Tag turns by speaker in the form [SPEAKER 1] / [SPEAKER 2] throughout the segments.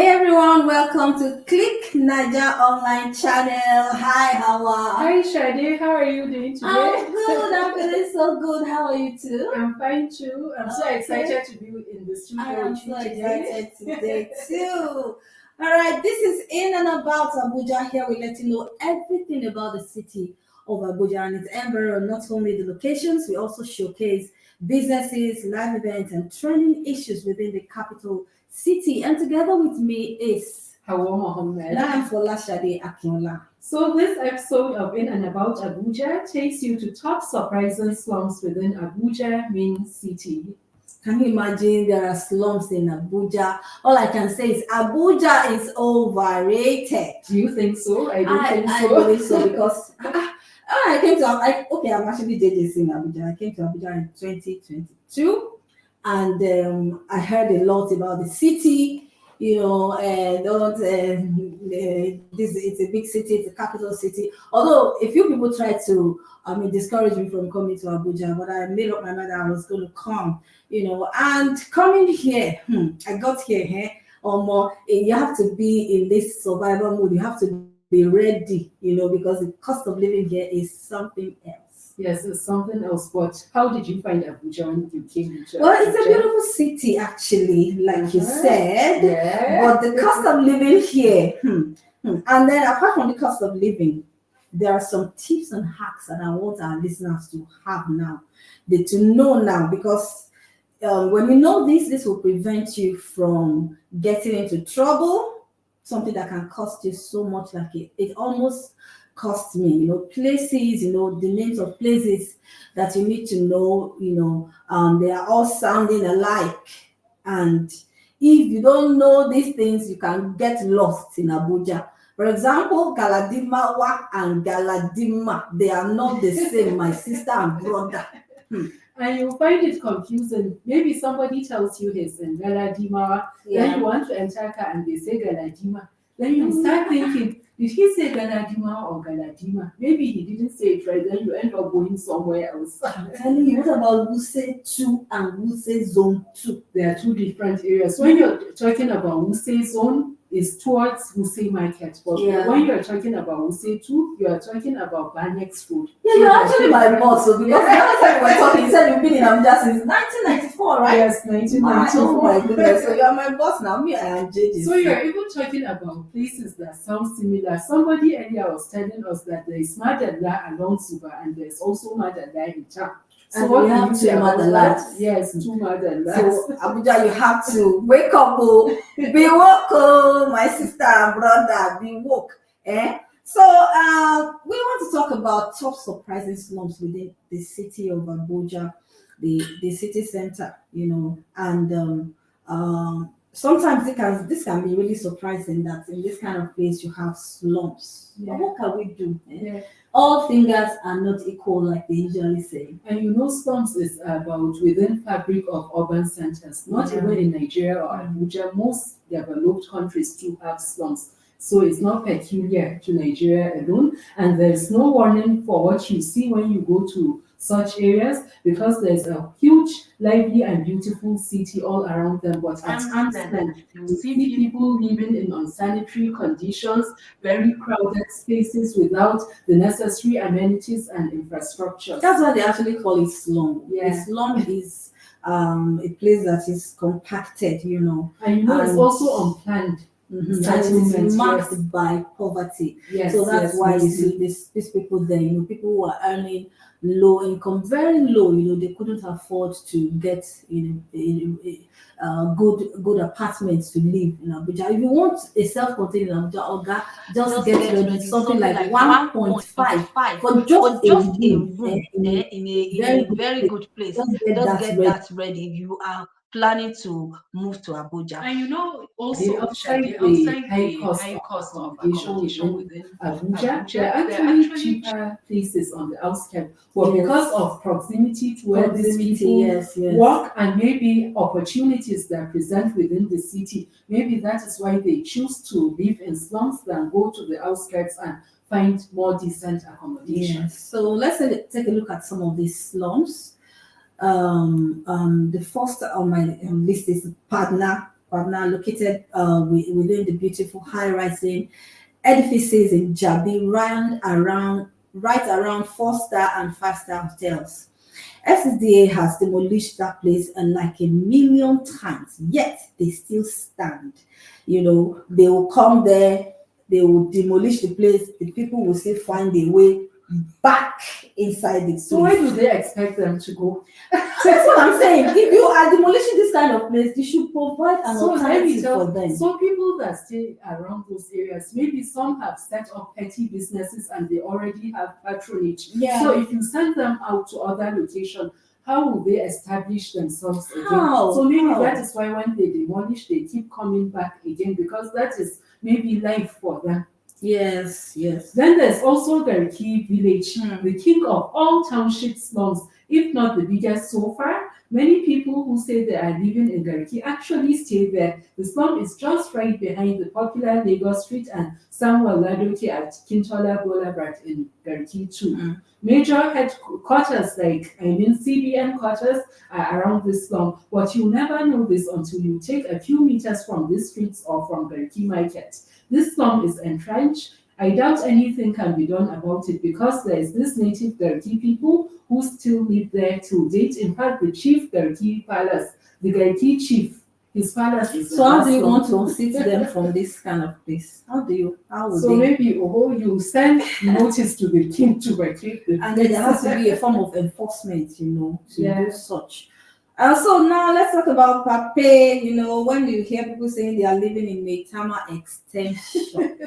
[SPEAKER 1] Hey everyone, welcome to Click Naija online channel. Hi, Hawa.
[SPEAKER 2] Hi Shade, how are you doing today?
[SPEAKER 1] I'm good. I'm feeling so good. How are you too?
[SPEAKER 2] I'm fine too. I'm so excited to be in the studio
[SPEAKER 1] I am
[SPEAKER 2] with you
[SPEAKER 1] so
[SPEAKER 2] today.
[SPEAKER 1] excited today too. All right, this is In and About Abuja. Here we let you know everything about the city of Abuja and its environment. Not only the locations, we also showcase businesses, live events, and trending issues within the capital city. And together with me is
[SPEAKER 2] Hawa Mohammed.
[SPEAKER 1] and I am Folashade Akinola.
[SPEAKER 2] So this episode of In and About Abuja takes you to top surprising slums within Abuja main city.
[SPEAKER 1] Can you imagine there are slums in Abuja? All I can say is Abuja is overrated.
[SPEAKER 2] Do you think so? I don't think
[SPEAKER 1] I
[SPEAKER 2] so.
[SPEAKER 1] believe so because I came to I'm actually JJC in Abuja. I came to Abuja in 2022 and I heard a lot about the city. This it's a big city, it's a capital city. Although a few people tried to discourage me from coming to Abuja, but I made up my mind that I was going to come. And coming here, I got here, or more. You have to be in this survival mood. You have to be ready, because the cost of living here is something else.
[SPEAKER 2] Yes, it's something else. But how did you find Abuja when you came to
[SPEAKER 1] Well, it's a
[SPEAKER 2] Abuja?
[SPEAKER 1] beautiful city, actually, like you said.
[SPEAKER 2] Yeah.
[SPEAKER 1] But the cost of living here, and then apart from the cost of living, there are some tips and hacks that I want our listeners to have now, to know now, because when you know this will prevent you from getting into trouble, something that can cost you so much, like it almost cost me, places, the names of places that you need to know, they are all sounding alike. And if you don't know these things, you can get lost in Abuja. For example, Galadimawa and Galadima, they are not the same, my sister and brother.
[SPEAKER 2] And you find it confusing. Maybe somebody tells you he's in Galadima, then you want to enter car and they say Galadima. Then you start thinking, did he say Galadima or Galadima? Maybe he didn't say it right, then you end up going somewhere else.
[SPEAKER 1] I'm telling you, what about Wuse 2 and Wuse Zone 2?
[SPEAKER 2] They are two different areas. When you're talking about Wuse Zone, is towards Wuse Market. But when you're talking about Wuse 2, you are talking about Banex Road.
[SPEAKER 1] Yeah, you're actually my boss. So because the other time we were talking, you said you've been in Abuja since 1994, right?
[SPEAKER 2] Yes, 1994.
[SPEAKER 1] Oh my goodness. So you're my boss now. Me, I am JJ.
[SPEAKER 2] So you're even talking about places that sound similar. Somebody earlier was telling us that there is Madala along Suba and there's also Madala in town.
[SPEAKER 1] So what we have two Madalas.
[SPEAKER 2] Yes, two Madalas.
[SPEAKER 1] So Abuja, you have to wake up, be woke, my sister and brother, be woke. So we want to talk about top surprising slums within the city of Abuja, the city center, and sometimes this can be really surprising that in this kind of place you have slums.
[SPEAKER 2] Yeah.
[SPEAKER 1] But what can we do?
[SPEAKER 2] Yeah.
[SPEAKER 1] All fingers are not equal, like they usually say.
[SPEAKER 2] And slums is about within fabric of urban centers. Not even in Nigeria or Abuja, most developed countries do have slums. So it's not peculiar to Nigeria alone. And there's no warning for what you see when you go to such areas, because there's a huge, lively and beautiful city all around them. But at times you see people living in unsanitary conditions, very crowded spaces without the necessary amenities and infrastructure.
[SPEAKER 1] That's why they actually call it slum.
[SPEAKER 2] Yeah.
[SPEAKER 1] A slum is a place that is compacted,
[SPEAKER 2] And it's also unplanned.
[SPEAKER 1] And it's marked by poverty.
[SPEAKER 2] Yes,
[SPEAKER 1] so that's why you see these people there, people who are earning low income, very low, they couldn't afford to get good apartments to live in Abuja. If you want a self-contained in Abuja, just get ready something like 1.5 for just a room
[SPEAKER 3] in a very good place. Just get that ready if you are planning to move to Abuja.
[SPEAKER 2] And also outside the high cost of accommodation within Abuja, there are actually cheaper places on the outskirts. But because of proximity to where these people work and maybe opportunities that present within the city, maybe that is why they choose to live in slums than go to the outskirts and find more decent accommodation.
[SPEAKER 1] Yes. So let's take a look at some of these slums. The first on my list is Padna now located within the beautiful high-rising edifices in Jabi, right around four-star and five-star hotels. FCDA has demolished that place like a million times, yet they still stand. They will come there, they will demolish the place, the people will still find a way back inside the place.
[SPEAKER 2] So where do they expect them to go?
[SPEAKER 1] So that's what I'm saying. If you are demolishing this kind of place, you should provide an alternative for them.
[SPEAKER 2] So people that stay around those areas, maybe some have set up petty businesses and they already have patronage.
[SPEAKER 1] Yeah.
[SPEAKER 2] So if you send them out to other locations, how will they establish themselves again?
[SPEAKER 1] How?
[SPEAKER 2] So maybe that is why when they demolish, they keep coming back again, because that is maybe life for them.
[SPEAKER 1] Yes.
[SPEAKER 2] Then there's also Garki village, the king of all township slums, if not the biggest so far. Many people who say they are living in Garki actually stay there. The slum is just right behind the popular Lagos Street and Samuel Ladoke at Kintola Boulevard in Garki too. Major headquarters CBN quarters are around this slum, but you never know this until you take a few meters from these streets or from Garki Market. This slum is entrenched. I doubt anything can be done about it because there is this native Garki people who still live there to date. In fact, the chief Garki palace, the Garki chief, his palace is.
[SPEAKER 1] So how do you want to unseat them from this kind of place? How would they?
[SPEAKER 2] Maybe you send notice to the king to vacate the
[SPEAKER 1] and then there has to be a form of enforcement, to do such. So now let's talk about Pape. When you hear people saying they are living in Maitama Extension,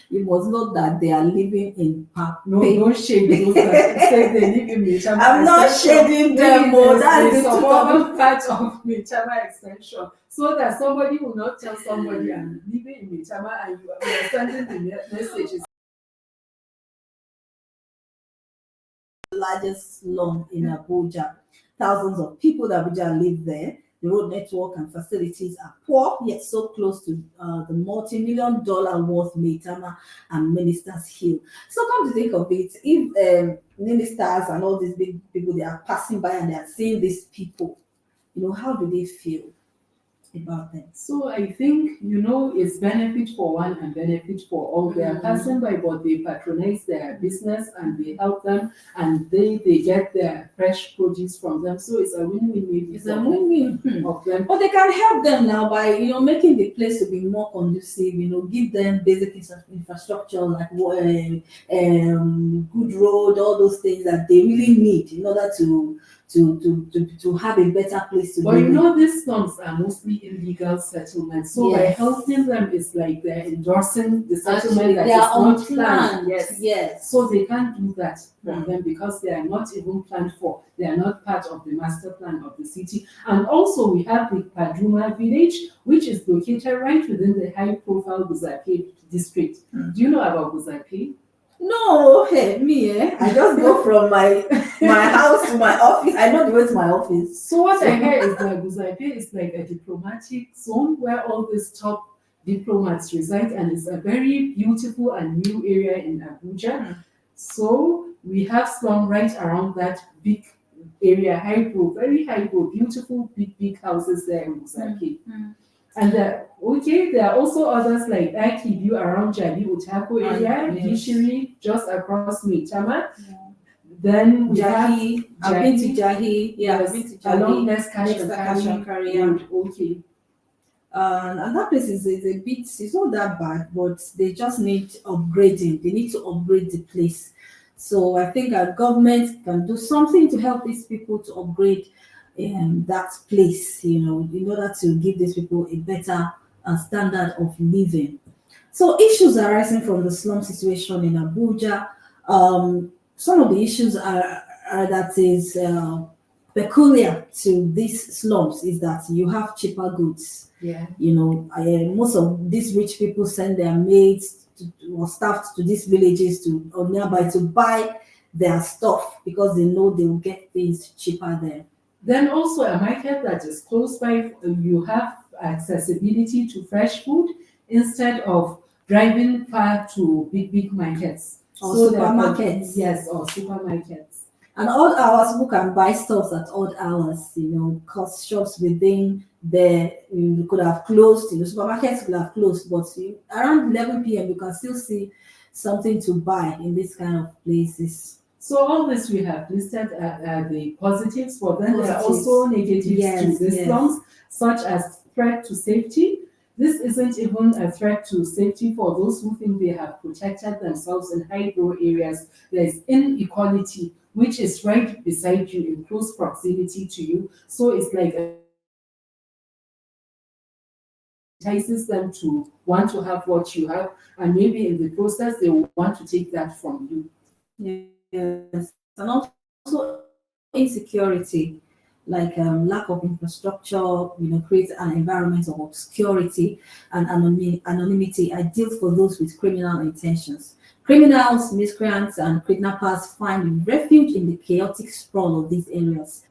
[SPEAKER 1] you must know that they are living in Pape.
[SPEAKER 2] No, don't shade those that say they live in Maitama.
[SPEAKER 1] I'm not shading them, that's the
[SPEAKER 2] small part of Maitama Extension. So that somebody will not tell somebody I'm living in Maitama and you are sending the messages.
[SPEAKER 1] The largest slum in Abuja. Thousands of people that Abuja live there. The road network and facilities are poor, yet so close to the multi-million-dollar worth Maitama and Ministers Hill. So come to think of it, if ministers and all these big people, they are passing by and they are seeing these people, how do they feel about them?
[SPEAKER 2] So I think, it's benefit for one and benefit for all. They are passing by, but they patronize their business and they help them and they get their fresh produce from them. So it's a win-win maybe.
[SPEAKER 1] It's a win-win
[SPEAKER 2] of them.
[SPEAKER 1] But they can help them now by, making the place to be more conducive, give them basic infrastructure like good road, all those things that they really need in order to have a better place to live.
[SPEAKER 2] But these slums are mostly illegal settlements. So by helping them, it's like they're endorsing the settlement that is not planned.
[SPEAKER 1] Yes.
[SPEAKER 2] So they can't do that for them because they are not even planned for. They are not part of the master plan of the city. And also we have the Paduma village, which is located right within the high-profile Buzape district. Do you know about Buzape?
[SPEAKER 1] No, I just go from my house to my office. I know the way to my office.
[SPEAKER 2] So what I hear is that Buzape is like a diplomatic zone where all these top diplomats reside, and it's a very beautiful and new area in Abuja. So we have slum right around that big area, very high, beautiful, big houses there in Buzape. And there are also others like Akibu around Jabi Utako area, Gishiri just across Maitama. Then we have
[SPEAKER 1] I've been to Jahi,
[SPEAKER 2] along Neskashakari Road.
[SPEAKER 1] And that place is a bit, it's not that bad, but they just need upgrading. They need to upgrade the place. So I think our government can do something to help these people to upgrade that place, in order to give these people a better standard of living. So issues arising from the slum situation in Abuja. Some of the issues are that is peculiar to these slums is that you have cheaper goods.
[SPEAKER 2] Yeah.
[SPEAKER 1] Most of these rich people send their maids or staff to these villages or nearby to buy their stuff because they know they will get things cheaper there.
[SPEAKER 2] Then also a market that is close by, you have accessibility to fresh food instead of driving far to big markets.
[SPEAKER 1] Or supermarkets.
[SPEAKER 2] Yes, or supermarkets.
[SPEAKER 1] And odd hours, people can buy stuff at odd hours, because shops within there could have closed, supermarkets could have closed, but around 11 p.m. you can still see something to buy in this kind of places.
[SPEAKER 2] So all this we have listed are the positives, but then there are
[SPEAKER 1] Positives.
[SPEAKER 2] also negatives to
[SPEAKER 1] Yes,
[SPEAKER 2] the
[SPEAKER 1] yes.
[SPEAKER 2] slums, such as threat to safety. This isn't even a threat to safety for those who think they have protected themselves in high-grow areas. There is inequality, which is right beside you in close proximity to you. So it's like entices them to want to have what you have, and maybe in the process they will want to take that from you.
[SPEAKER 1] Yes, and also insecurity, like lack of infrastructure, creates an environment of obscurity and anonymity, ideal for those with criminal intentions. Criminals, miscreants, and kidnappers find refuge in the chaotic sprawl of these areas.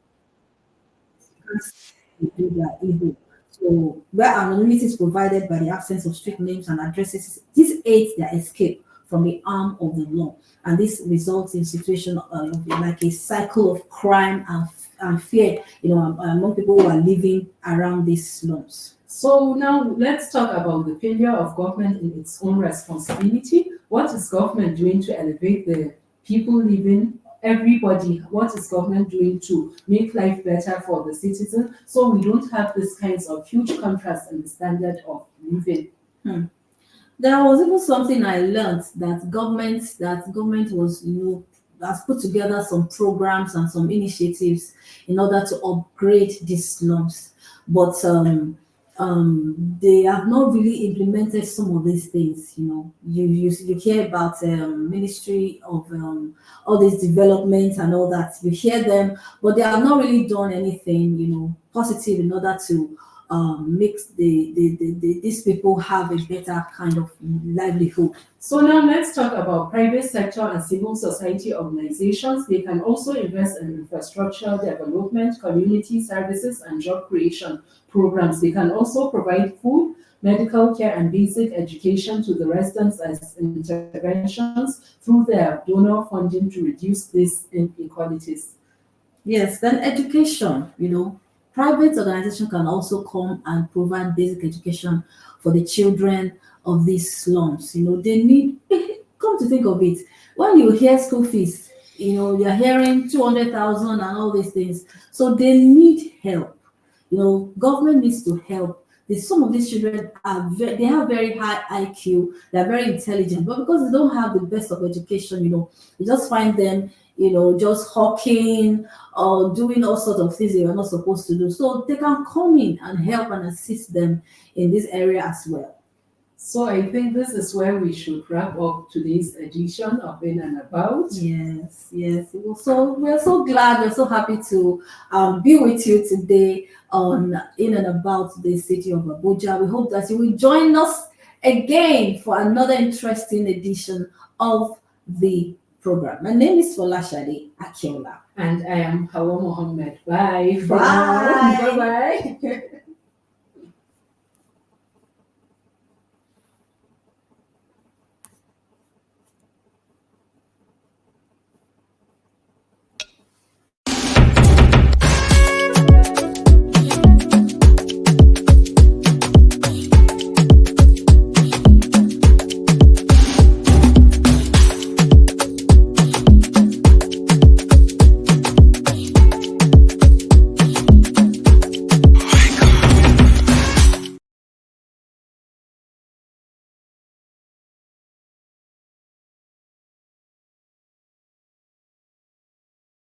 [SPEAKER 1] They do their evil. So, where anonymity is provided by the absence of street names and addresses, this aids their escape from the arm of the law, and this results in situation of like a cycle of crime and fear, among people who are living around these slums.
[SPEAKER 2] So now let's talk about the failure of government in its own responsibility. What is government doing to elevate the people living? Everybody, what is government doing to make life better for the citizen so we don't have this kinds of huge contrast in the standard of living?
[SPEAKER 1] Hmm. There was even something I learned that government was, has put together some programs and some initiatives in order to upgrade these slums, but they have not really implemented some of these things. You hear about Ministry of all these developments and all that. You hear them, but they have not really done anything, positive in order to makes these people have a better kind of livelihood.
[SPEAKER 2] So now let's talk about private sector and civil society organizations. They can also invest in infrastructure development, community services, and job creation programs. They can also provide food, medical care, and basic education to the residents as interventions through their donor funding to reduce these inequalities.
[SPEAKER 1] Yes, then education, private organization can also come and provide basic education for the children of these slums. They need, come to think of it, when you hear school fees, you're hearing 200,000 and all these things. So they need help. Government needs to help. Some of these children they have very high IQ, they're very intelligent, but because they don't have the best of education, you just find them, just hawking or doing all sorts of things they are not supposed to do. So they can come in and help and assist them in this area as well.
[SPEAKER 2] So I think this is where we should wrap up today's edition of In and About.
[SPEAKER 1] Yes, yes. So we're so glad, we're so happy to be with you today on In and About the city of Abuja. We hope that you will join us again for another interesting edition of the program. My name is Folashade Akiola.
[SPEAKER 2] And I am Hawa Mohammed. Bye.
[SPEAKER 1] Bye.
[SPEAKER 2] Bye bye.